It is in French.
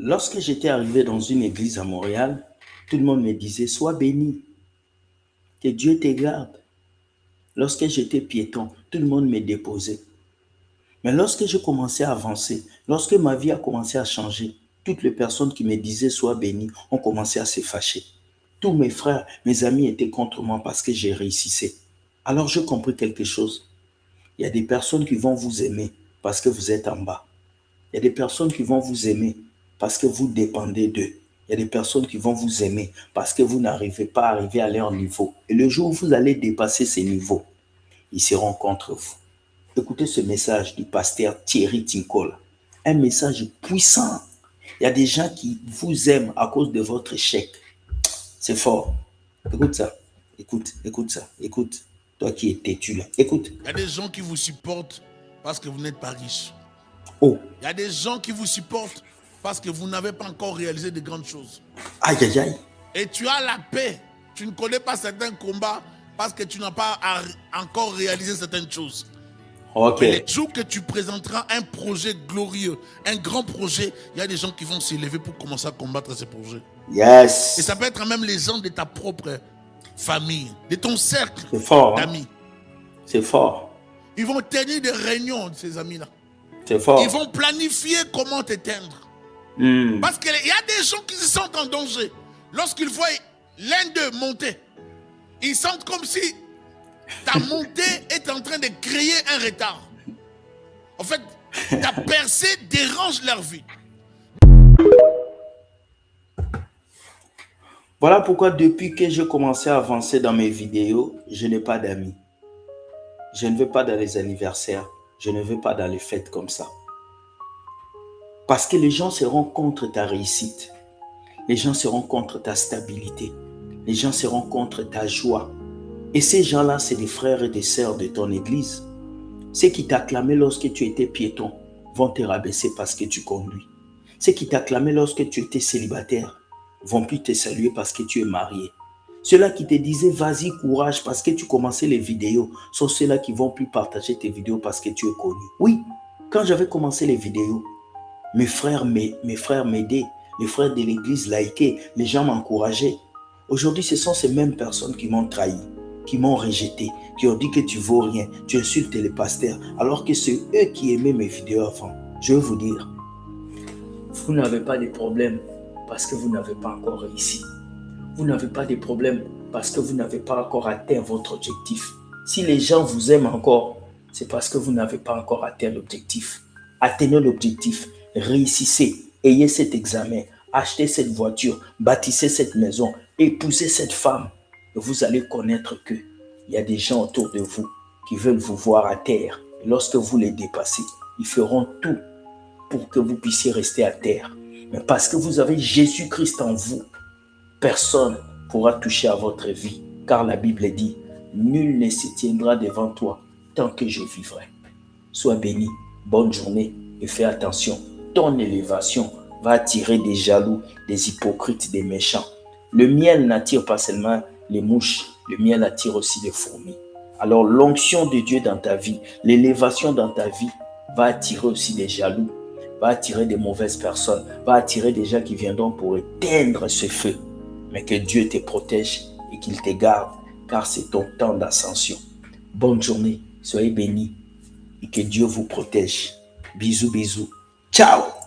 Lorsque j'étais arrivé dans une église à Montréal, tout le monde me disait « Sois béni, que Dieu te garde ». Lorsque j'étais piéton, tout le monde me déposait. Mais lorsque je commençais à avancer, lorsque ma vie a commencé à changer, toutes les personnes qui me disaient « Sois béni » ont commencé à se fâcher. Tous mes frères, mes amis étaient contre moi parce que j'ai réussissais. Alors j'ai compris quelque chose. Il y a des personnes qui vont vous aimer parce que vous êtes en bas. Il y a des personnes qui vont vous aimer parce que vous dépendez d'eux. Il y a des personnes qui vont vous aimer parce que vous n'arrivez pas à arriver à leur niveau. Et le jour où vous allez dépasser ces niveaux, ils seront contre vous. Écoutez ce message du pasteur Thierry Tinkol. Un message puissant. Il y a des gens qui vous aiment à cause de votre échec. C'est fort. Écoute ça. Écoute ça. Écoute. Toi qui es têtu là. Écoute. Il y a des gens qui vous supportent parce que vous n'êtes pas riche. Oh. Il y a des gens qui vous supportent parce que vous n'avez pas encore réalisé de grandes choses. Aïe, aïe, aïe. Et tu as la paix. Tu ne connais pas certains combats parce que tu n'as pas encore réalisé certaines choses. Ok. Mais le jour que tu présenteras un projet glorieux, un grand projet, il y a des gens qui vont s'élever pour commencer à combattre ces projets. Yes. Et ça peut être même les gens de ta propre famille, de ton cercle d'amis. C'est fort. Ils vont tenir des réunions de ces amis-là. C'est fort. Ils vont planifier comment t'éteindre. Parce qu'il y a des gens qui se sentent en danger. Lorsqu'ils voient l'un d'eux monter, ils sentent comme si ta montée est en train de créer un retard. En fait, ta percée dérange leur vie. Voilà pourquoi depuis que j'ai commencé à avancer dans mes vidéos, je n'ai pas d'amis. Je ne vais pas dans les anniversaires. Je ne vais pas dans les fêtes comme ça. Parce que les gens seront contre ta réussite. Les gens seront contre ta stabilité. Les gens seront contre ta joie. Et ces gens-là, c'est des frères et des sœurs de ton église. Ceux qui t'acclamaient lorsque tu étais piéton vont te rabaisser parce que tu conduis. Ceux qui t'acclamaient lorsque tu étais célibataire vont plus te saluer parce que tu es marié. Ceux-là qui te disaient vas-y, courage parce que tu commençais les vidéos sont ceux-là qui vont plus partager tes vidéos parce que tu es connu. Oui, quand j'avais commencé les vidéos, mes frères m'aidaient, les frères de l'église likaient, les gens m'encourageaient. Aujourd'hui, ce sont ces mêmes personnes qui m'ont trahi, qui m'ont rejeté, qui ont dit que tu vaux rien, tu insultes les pasteurs, alors que c'est eux qui aimaient mes vidéos avant. Je veux vous dire, vous n'avez pas de problème parce que vous n'avez pas encore réussi. Vous n'avez pas de problème parce que vous n'avez pas encore atteint votre objectif. Si les gens vous aiment encore, c'est parce que vous n'avez pas encore atteint l'objectif. Atteignez l'objectif, réussissez, ayez cet examen, achetez cette voiture, bâtissez cette maison, épousez cette femme. Et vous allez connaître qu'il y a des gens autour de vous qui veulent vous voir à terre. Et lorsque vous les dépassez, ils feront tout pour que vous puissiez rester à terre. Mais parce que vous avez Jésus-Christ en vous, personne ne pourra toucher à votre vie. Car la Bible dit, nul ne se tiendra devant toi tant que je vivrai. Sois béni, bonne journée et fais attention. Ton élévation va attirer des jaloux, des hypocrites, des méchants. Le miel n'attire pas seulement les mouches, le miel attire aussi les fourmis. Alors l'onction de Dieu dans ta vie, l'élévation dans ta vie va attirer aussi des jaloux, va attirer des mauvaises personnes, va attirer des gens qui viendront pour éteindre ce feu. Mais que Dieu te protège et qu'il te garde, car c'est ton temps d'ascension. Bonne journée, soyez bénis et que Dieu vous protège. Bisous, bisous. Ciao!